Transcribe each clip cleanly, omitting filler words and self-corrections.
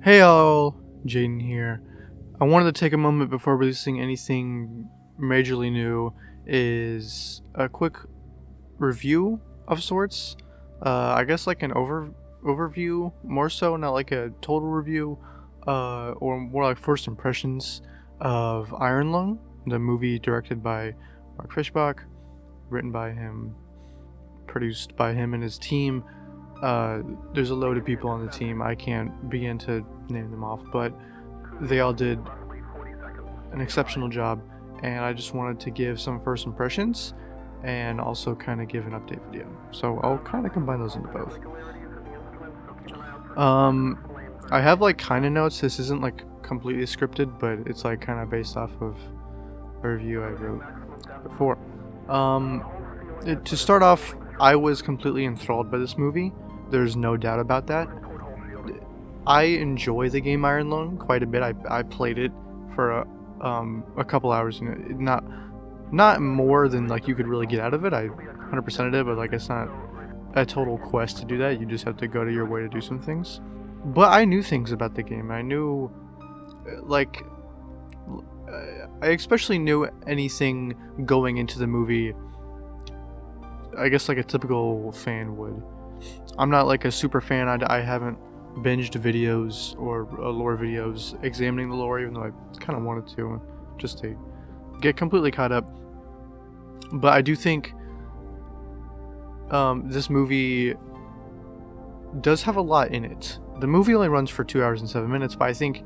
Hey all, Jaden here. I wanted to take a moment before releasing anything majorly new is a quick review of sorts. I guess like an overview more so, not like a total review, or more like first impressions of Iron Lung, the movie directed by Mark Fishbach, written by him, produced by him and his team. There's a load of people on the team. I can't begin to name them off, but they all did an exceptional job, and I just wanted to give some first impressions and also kind of give an update video. So I'll kind of combine those into both. I have like kind of notes. This isn't like completely scripted, but it's like kind of based off of a review I wrote before. To start off, I was completely enthralled by this movie. There's no doubt about that. I enjoy the game Iron Lung quite a bit. I played it for a couple hours, and not more than like you could really get out of it. I 100%ed it, but like it's not a total quest to do that. You just have to go to your way to do some things. But I knew things about the game. I knew, like, I especially knew anything going into the movie. I guess like a typical fan would. I'm not like a super fan. I haven't binged videos or lore videos examining the lore, even though I kind of wanted to, just to get completely caught up. But I do think this movie does have a lot in it. The movie only runs for 2 hours and 7 minutes, but I think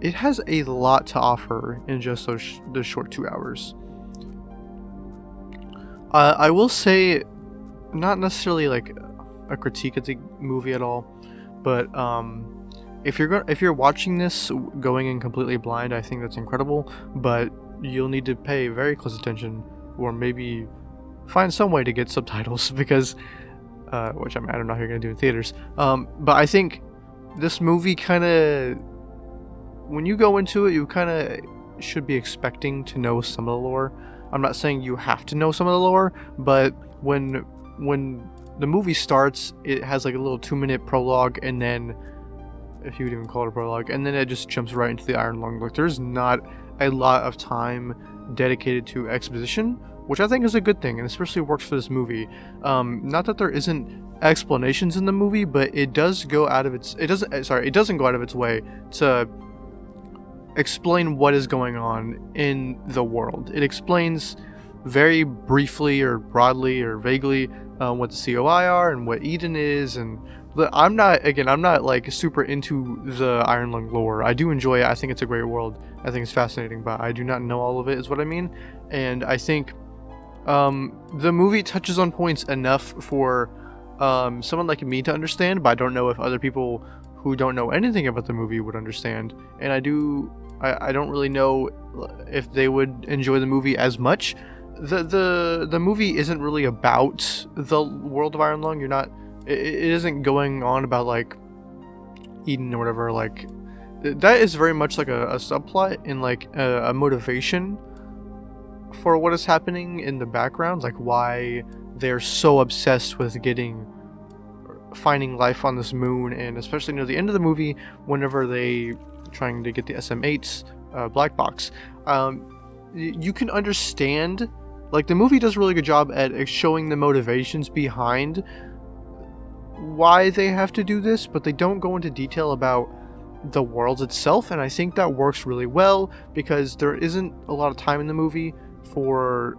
it has a lot to offer in just those short 2 hours. I will say, not necessarily like a critique of the movie at all, but if you're watching this going in completely blind, I think that's incredible. But you'll need to pay very close attention, or maybe find some way to get subtitles because, which I don't know how you're gonna do in theaters. But I think this movie kind of, when you go into it, you kind of should be expecting to know some of the lore. I'm not saying you have to know some of the lore, but when the movie starts, it has like a little 2-minute prologue, and then, if you would even call it a prologue, and then it just jumps right into the Iron Lung. Like, there's not a lot of time dedicated to exposition, which I think is a good thing, and especially works for this movie. Not that there isn't explanations in the movie, but it doesn't go out of its way to explain what is going on in the world. It explains very briefly or broadly or vaguely what the COI are and what Eden is, and I'm not like super into the Iron Lung lore. I do enjoy it. I think it's a great world. I think it's fascinating, but I do not know all of it, is what I mean. And I think the movie touches on points enough for someone like me to understand, but I don't know if other people who don't know anything about the movie would understand. And I don't really know if they would enjoy the movie as much. The movie isn't really about the world of Iron Lung. It isn't going on about like Eden or whatever. Like, that is very much like a subplot and like a motivation for what is happening in the background, like why they're so obsessed with finding life on this moon, and especially near the end of the movie, whenever they trying to get the SM8's black box. You can understand, like, the movie does a really good job at showing the motivations behind why they have to do this, but they don't go into detail about the world itself, and I think that works really well because there isn't a lot of time in the movie for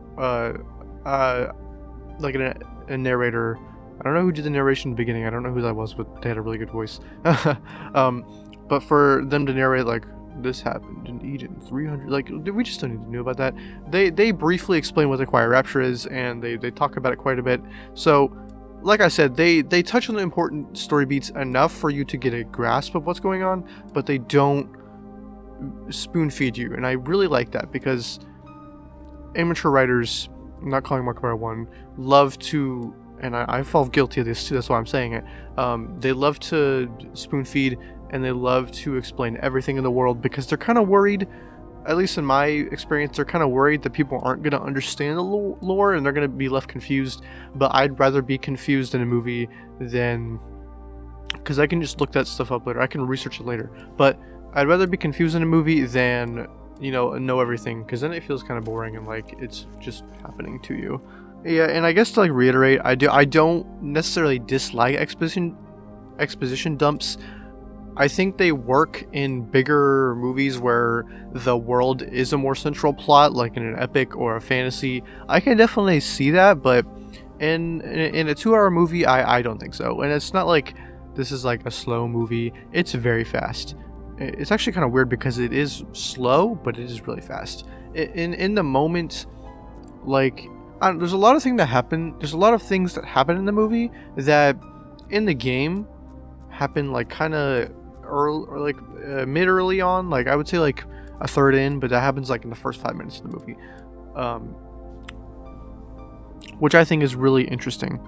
like a narrator. I don't know who did the narration in the beginning. I don't know who that was, but they had a really good voice. But for them to narrate like, this happened in Eden 300, like, we just don't need to know about that. They briefly explain what the Quiet Rapture is, and they talk about it quite a bit. So, like I said, they touch on the important story beats enough for you to get a grasp of what's going on, but they don't spoon feed you, and I really like that because amateur writers, I'm not calling Markiplier one, love to, and I fall guilty of this too, that's why I'm saying it, they love to spoon feed, and they love to explain everything in the world because they're kind of worried, at least in my experience, they're kind of worried that people aren't going to understand the lore and they're going to be left confused. But I'd rather be confused in a movie than because I can just look that stuff up later. I can research it later. But I'd rather be confused in a movie than, know everything, because then it feels kind of boring and like it's just happening to you. Yeah, and I guess to like reiterate, I don't necessarily dislike exposition dumps. I think they work in bigger movies where the world is a more central plot, like in an epic or a fantasy. I can definitely see that, but in a 2-hour movie, I don't think so. And it's not like this is like a slow movie. It's very fast. It's actually kind of weird because it is slow, but it is really fast. In the moment, like there's a lot of things that happen. There's a lot of things that happen in the movie that in the game happen like kind of early or like mid early on. Like I would say like a third in, but that happens like in the first 5 minutes of the movie, which I think is really interesting.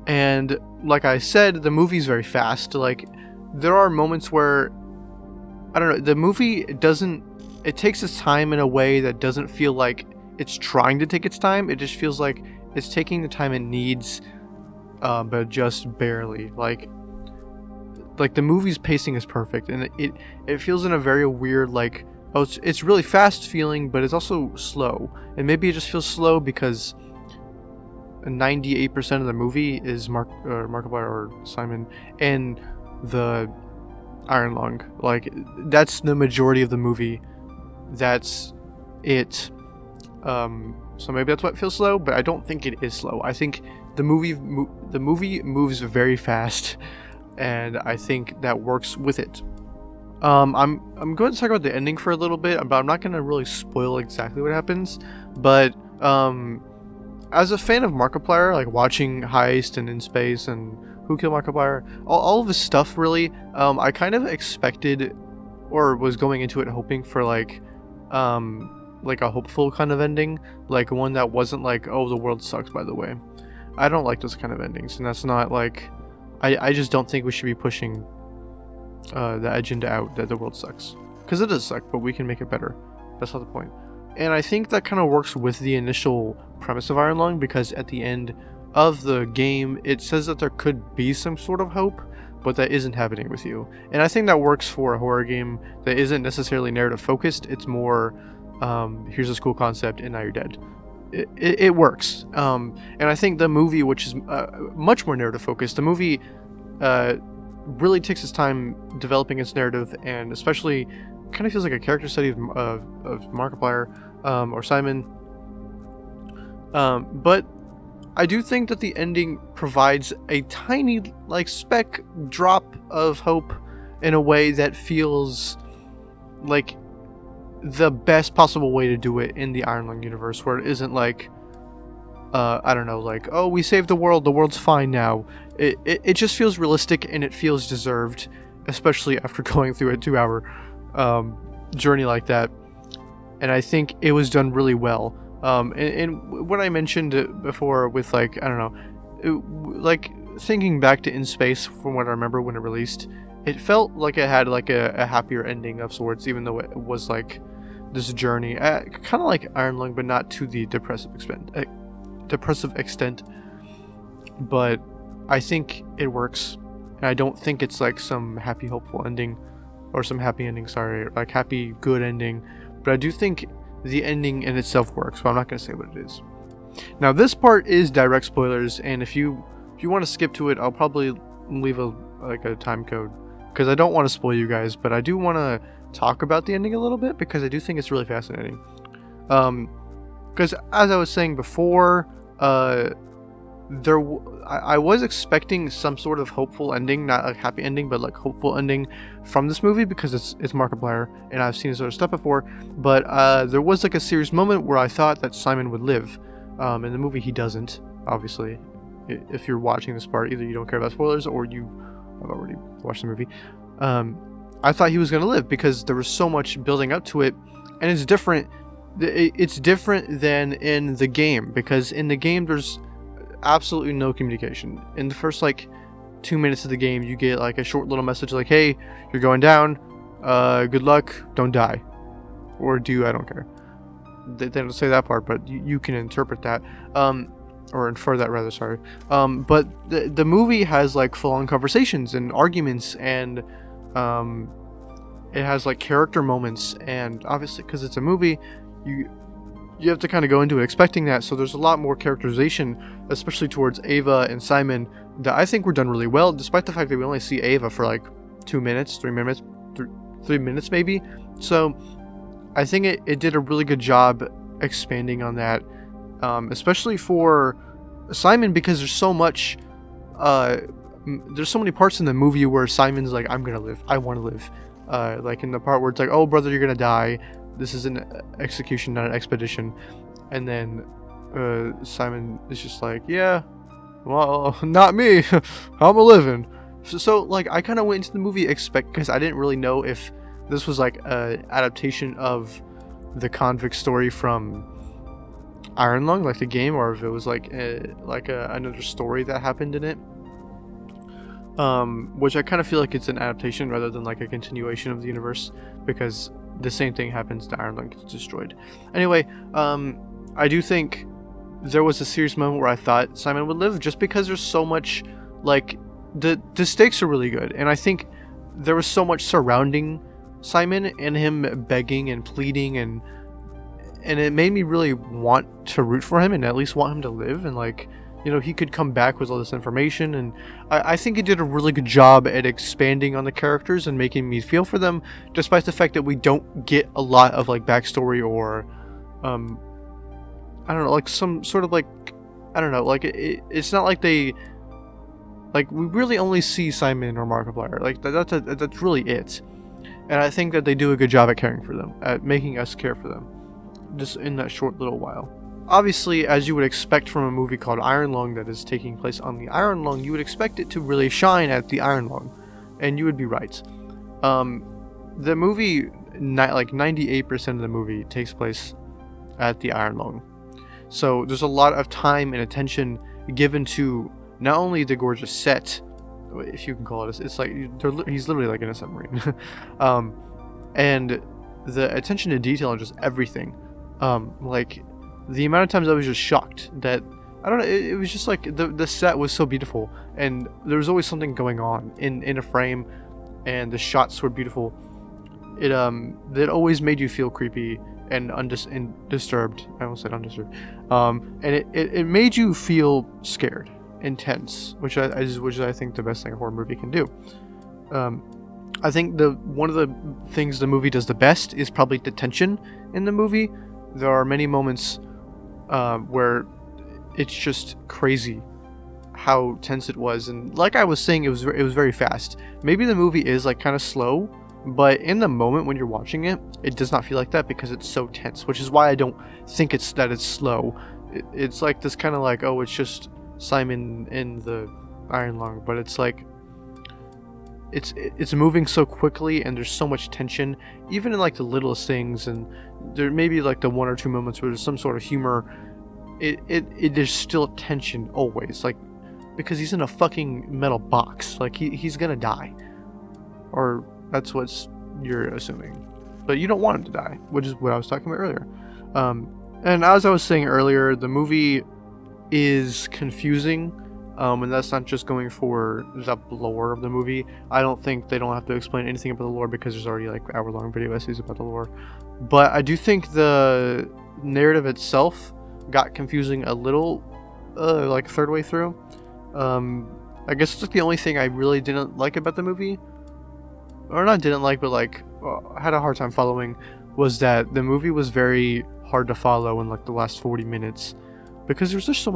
And like I said, the movie is very fast. Like there are moments where I don't know, the movie it takes its time in a way that doesn't feel like it's trying to take its time. It just feels like it's taking the time it needs, but just barely. Like the movie's pacing is perfect, and it feels in a very weird, like, oh, it's really fast feeling, but it's also slow. And maybe it just feels slow because 98% of the movie is Markiplier or Simon and the Iron Lung. Like that's the majority of the movie. That's it. So maybe that's why it feels slow, but I don't think it is slow. I think the movie moves very fast, and I think that works with it. I'm going to talk about the ending for a little bit, but I'm not going to really spoil exactly what happens. But as a fan of Markiplier, like watching Heist and In Space and Who Killed Markiplier, all of this stuff really, I kind of expected or was going into it hoping for like a hopeful kind of ending, like one that wasn't like, oh, the world sucks, by the way. I don't like those kind of endings, and that's not like, I just don't think we should be pushing the agenda out that the world sucks, because it does suck, but we can make it better. That's not the point. And I think that kind of works with the initial premise of Iron Lung, because at the end of the game it says that there could be some sort of hope, but that isn't happening with you. And I think that works for a horror game that isn't necessarily narrative focused. It's more here's this cool concept and now you're dead. It works. And I think the movie, which is much more narrative focused, the movie really takes its time developing its narrative, and especially kind of feels like a character study of Markiplier or Simon. But I do think that the ending provides a tiny like speck drop of hope in a way that feels like the best possible way to do it in the Iron Lung universe, where it isn't like I don't know, like, oh, we saved the world's fine now. It just feels realistic, and it feels deserved, especially after going through a 2-hour journey like that. And I think it was done really well. And what I mentioned before with like, I don't know, like thinking back to In Space from what I remember when it released, it felt like it had like a happier ending of sorts, even though it was like this journey, kind of like Iron Lung, but not to the depressive extent. But I think it works, and I don't think it's like some happy hopeful ending, or some happy ending, sorry, like happy good ending. But I do think the ending in itself works, but I'm not going to say what it is. Now this part is direct spoilers, and if you want to skip to it, I'll probably leave a time code, because I don't want to spoil you guys, but I do want to talk about the ending a little bit, because I do think it's really fascinating. Because as I was saying before, I was expecting some sort of hopeful ending, not a happy ending, but like hopeful ending from this movie, because it's Markiplier, and I've seen this sort of stuff before. But there was like a serious moment where I thought that Simon would live. In the movie, he doesn't. Obviously, if you're watching this part, either you don't care about spoilers or you have already watched the movie. I thought he was going to live because there was so much building up to it, and it's different. It's different than in the game, because in the game there's absolutely no communication. In the first like 2 minutes of the game, you get like a short little message like, hey, you're going down, good luck, don't die. Or do, I don't care. They don't say that part, but you can interpret that. or infer that rather. Sorry. But the movie has like full-on conversations and arguments, and it has like character moments, and obviously because it's a movie, you have to kind of go into it expecting that. So there's a lot more characterization, especially towards Ava and Simon, that I think were done really well, despite the fact that we only see Ava for like 2 minutes, 3 minutes, 3 minutes maybe. So I think it did a really good job expanding on that, especially for Simon, because there's so much, there's so many parts in the movie where Simon's like, I'm gonna live, I want to live. Like in the part where it's like, oh brother, you're gonna die, this is an execution, not an expedition. And then Simon is just like, yeah, well, not me, I'm a living. So like I kind of went into the movie because I didn't really know if this was like a adaptation of the convict story from Iron Lung, like the game, or if it was like another story that happened in it. Which I kind of feel like it's an adaptation rather than like a continuation of the universe, because the same thing happens to Iron Lung gets destroyed. Anyway, I do think there was a serious moment where I thought Simon would live, just because there's so much, like, the stakes are really good, and I think there was so much surrounding Simon and him begging and pleading, and it made me really want to root for him and at least want him to live, and like, you know, he could come back with all this information. And I think it did a really good job at expanding on the characters and making me feel for them, despite the fact that we don't get a lot of like backstory or I don't know, like some sort of like, I don't know, like it's not like they, like, we really only see Simon or Markiplier, like that's really it. And I think that they do a good job at caring for them, at making us care for them, just in that short little while. Obviously, as you would expect from a movie called Iron Lung that is taking place on the Iron Lung, you would expect it to really shine at the Iron Lung, and you would be right. The movie, like 98% of the movie takes place at the Iron Lung. So there's a lot of time and attention given to not only the gorgeous set, if you can call it, it's like he's literally like in a submarine, and the attention to detail and just everything. Like the amount of times I was just shocked that, I don't know, it was just like the set was so beautiful, and there was always something going on in a frame, and the shots were beautiful. It always made you feel creepy and disturbed. I almost said undisturbed. And it made you feel scared, intense, which I think the best thing a horror movie can do. I think one of the things the movie does the best is probably the tension in the movie. There are many moments where it's just crazy how tense it was, and like I was saying, it was very fast. Maybe the movie is like kind of slow, but in the moment when you're watching it, it does not feel like that because it's so tense, which is why I don't think it's slow. It's like this kind of like, oh, it's just Simon in the Iron Lung, but it's like it's moving so quickly, and there's so much tension, even in like the littlest things, and there may be like the one or two moments where there's some sort of humor. There's still tension always, like, because he's in a fucking metal box, like he's gonna die, or that's what you're assuming, but you don't want him to die, which is what I was talking about earlier. And as I was saying earlier, the movie is confusing, and that's not just going for the lore of the movie. I don't think they don't have to explain anything about the lore, because there's already like hour-long video essays about the lore. But I do think the narrative itself got confusing a little, like third way through. I guess it's like the only thing I really didn't like about the movie, or not didn't like, but like had a hard time following, was that the movie was very hard to follow in like the last 40 minutes, because there's just so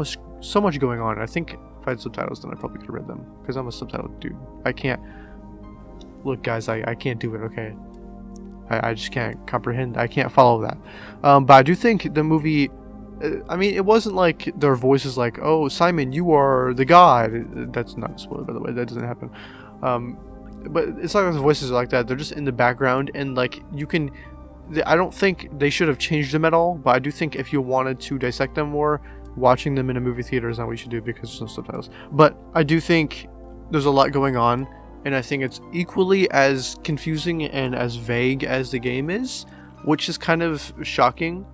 much going on. I think if I had subtitles, then I probably could have read them, because I'm a subtitle dude. I can't, look guys, I can't do it, okay? I just can't comprehend, I can't follow that. But I do think the movie, I mean, it wasn't like their voices like, oh, Simon, you are the god. That's not a spoiler, by the way, that doesn't happen. But it's not like the voices are like that, they're just in the background, and like, you can, I don't think they should have changed them at all, but I do think if you wanted to dissect them more, watching them in a movie theater is not what you should do, because there's no subtitles. But I do think there's a lot going on, and I think it's equally as confusing and as vague as the game is, which is kind of shocking,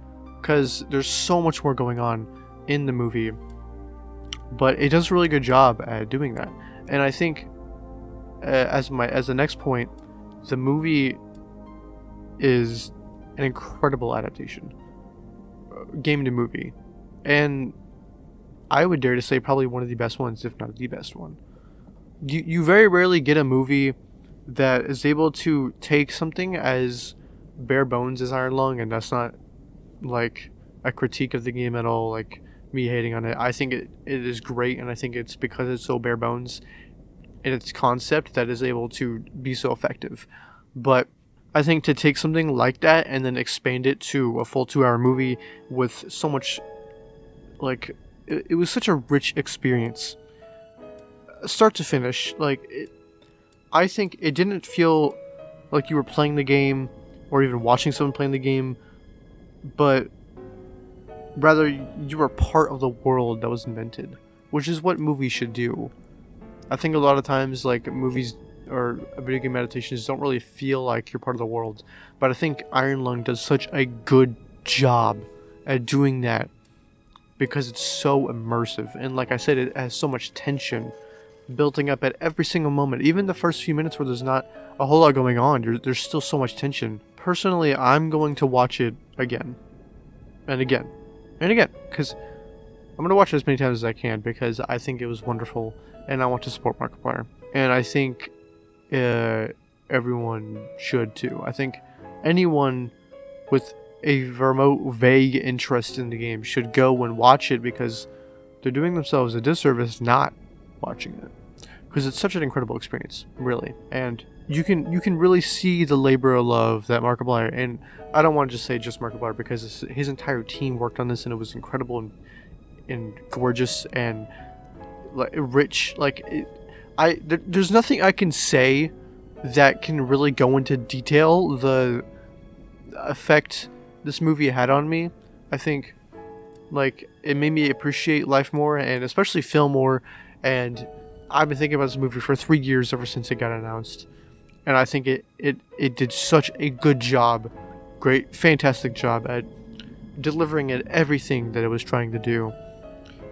because there's so much more going on in the movie but it does a really good job at doing that. And I think as the next point, the movie is an incredible adaptation, game to movie, and I would dare to say probably one of the best ones, if not the best one. You very rarely get a movie that is able to take something as bare bones as Iron Lung, and that's not like a critique of the game at all, like me hating on it. I think it is great, and I think it's because it's so bare bones in its concept that is able to be so effective. But I think to take something like that and then expand it to a full 2-hour movie with so much, like, it was such a rich experience, start to finish. I think it didn't feel like you were playing the game or even watching someone playing the game, but rather you were part of the world that was invented, which is what movies should do. I think a lot of times, like, movies or video game adaptations don't really feel like you're part of the world, but I think Iron Lung does such a good job at doing that because it's so immersive, and like I said, it has so much tension building up at every single moment. Even the first few minutes where there's not a whole lot going on, there's still so much tension. Personally, I'm going to watch it again and again and again, because I'm going to watch it as many times as I can, because I think it was wonderful and I want to support Markiplier, and I think everyone should too. I think anyone with a remote, vague interest in the game should go and watch it, because they're doing themselves a disservice not watching it, because it's such an incredible experience, really. And you can really see the labor of love that Markiplier, and I don't want to just say just Markiplier, because his entire team worked on this, and it was incredible and gorgeous and like rich. There's nothing I can say that can really go into detail the effect this movie had on me. I think, like, it made me appreciate life more, and especially film more. And I've been thinking about this movie for 3 years, ever since it got announced, and I think it did such a good job, fantastic job at delivering at everything that it was trying to do.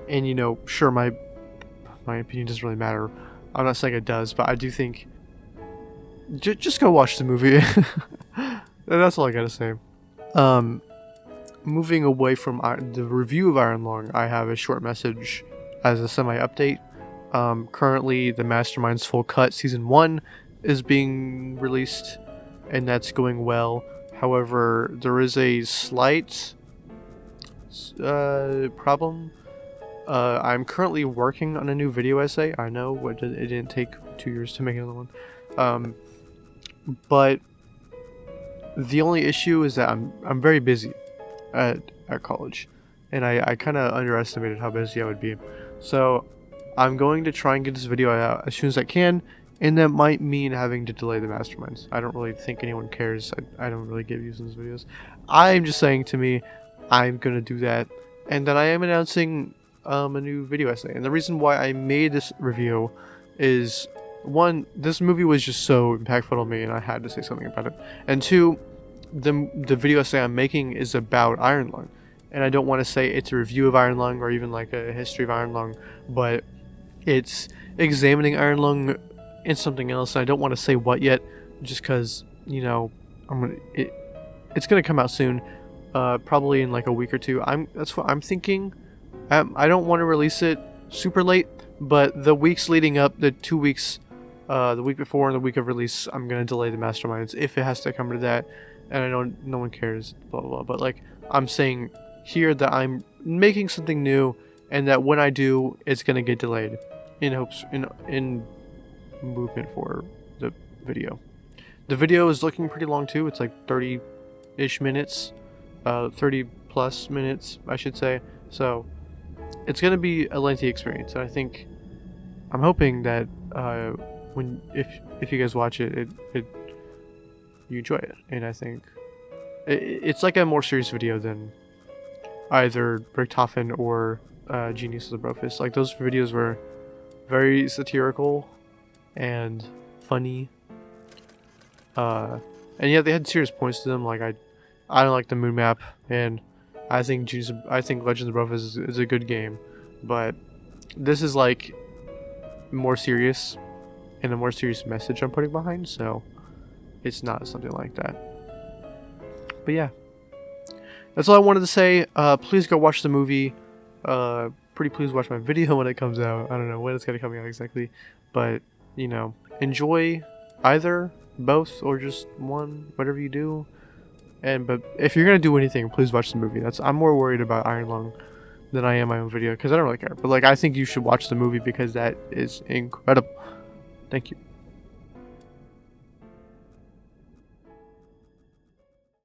And sure, my opinion doesn't really matter. I'm not saying it does, but I do think just go watch the movie. That's all I gotta say. Moving away from the review of Iron Lung, I have a short message as a semi-update. Currently, the Mastermind's Full Cut Season 1 is being released, and that's going well. However, there is a slight problem. I'm currently working on a new video essay. I know it didn't take 2 years to make another one. But the only issue is that I'm very busy at college, and I kind of underestimated how busy I would be. So I'm going to try and get this video out as soon as I can, and that might mean having to delay the Masterminds. I don't really think anyone cares. I don't really give views on these videos. I'm just saying, to me, I'm going to do that, and then I am announcing a new video essay. And the reason why I made this review is, one, this movie was just so impactful on me, and I had to say something about it. And two, the video essay I'm making is about Iron Lung, and I don't want to say it's a review of Iron Lung or even like a history of Iron Lung, but it's examining Iron Lung in something else. And I don't want to say what yet, just because it's gonna come out soon, probably in like a week or two. That's what I'm thinking. I don't want to release it super late, but the weeks leading up, the 2 weeks, the week before and the week of release, I'm gonna delay the Masterminds if it has to come to that. And I know no one cares, blah blah blah. But like, I'm saying here that I'm making something new, and that when I do, it's gonna get delayed, in hopes in movement for the video. The video is looking pretty long too. It's like 30-ish minutes, 30 plus minutes, I should say. So it's gonna be a lengthy experience, and I'm hoping that if you guys watch it, you enjoy it. And I think it's like a more serious video than either Bricktoffen or Genius of the Brofist. Like, those videos were very satirical and funny, and yeah, they had serious points to them. Like, I don't like the moon map, and I think Legends of the Brofist is a good game, but this is like more serious and a more serious message I'm putting behind, so it's not something like that. But yeah, that's all I wanted to say. Please go watch the movie. Pretty please watch my video when it comes out. I don't know when it's gonna come out exactly, but you know, enjoy either, both, or just one, whatever you do. But if you're gonna do anything, please watch the movie. I'm more worried about Iron Lung than I am my own video because I don't really care. But like, I think you should watch the movie because that is incredible. Thank you.